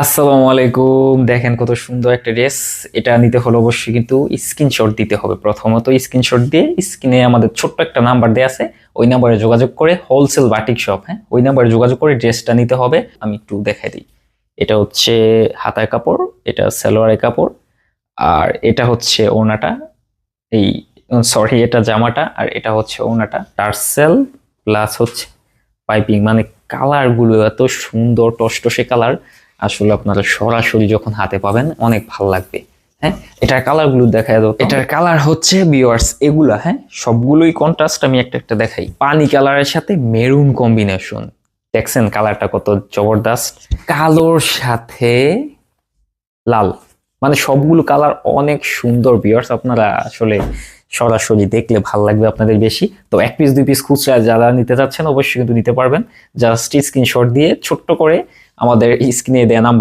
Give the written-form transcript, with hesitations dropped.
আসসালামু আলাইকুম। দেখেন কত সুন্দর একটা ড্রেস। এটা নিতে হলে অবশ্যই কিন্তু স্ক্রিনশট দিতে হবে। প্রথমত স্ক্রিনশট দিয়ে স্ক্রিনে আমাদের ছোট্ট একটা নাম্বার দেয়া আছে, ওই নাম্বারে যোগাযোগ করে হোলসেল বাটিক শপ, হ্যাঁ, ওই নাম্বারে যোগাযোগ করে ড্রেসটা নিতে হবে। আমি একটু দেখাই দিই। এটা হচ্ছে হাতার কাপড়, এটা সালোয়ারের কাপড়, আর এটা হচ্ছে ওড়নাটা। এই সরি, এটা জামাটা, আর এটা হচ্ছে ওড়নাটা। টার্সেল প্লাস হচ্ছে পাইপিং, মানে কালার গুলো এত সুন্দর টসটসে কালার। আসলে আপনারা সরাসরি যখন হাতে পাবেন অনেক ভালো লাগবে। হ্যাঁ, এটার কালার গুলো দেখা দাও। এটার কালার হচ্ছে ভিউয়ার্স এগুলা, হ্যাঁ, সবগুলোই কন্ট্রাস্ট। আমি একটা একটা দেখাই। পানি কালারের সাথে মেরুন কম্বিনেশন, দেখছেন কালারটা কত জবরদস্ত। কালোর সাথে লাল, মানে সবগুলো কালার অনেক সুন্দর ভিউয়ার্স। আপনারা আসলে সরাসরি দেখলে ভাল লাগবে আপনাদের বেশি। তো এক পিস দুই পিস খুচরা যারা নিতে চাচ্ছেন অবশ্যই কিন্তু নিতে পারবেন। জাস্ট স্ক্রিনশট দিয়ে ছোট্ট করে আমাদের স্ক্রিনে দেয়া নাম্বার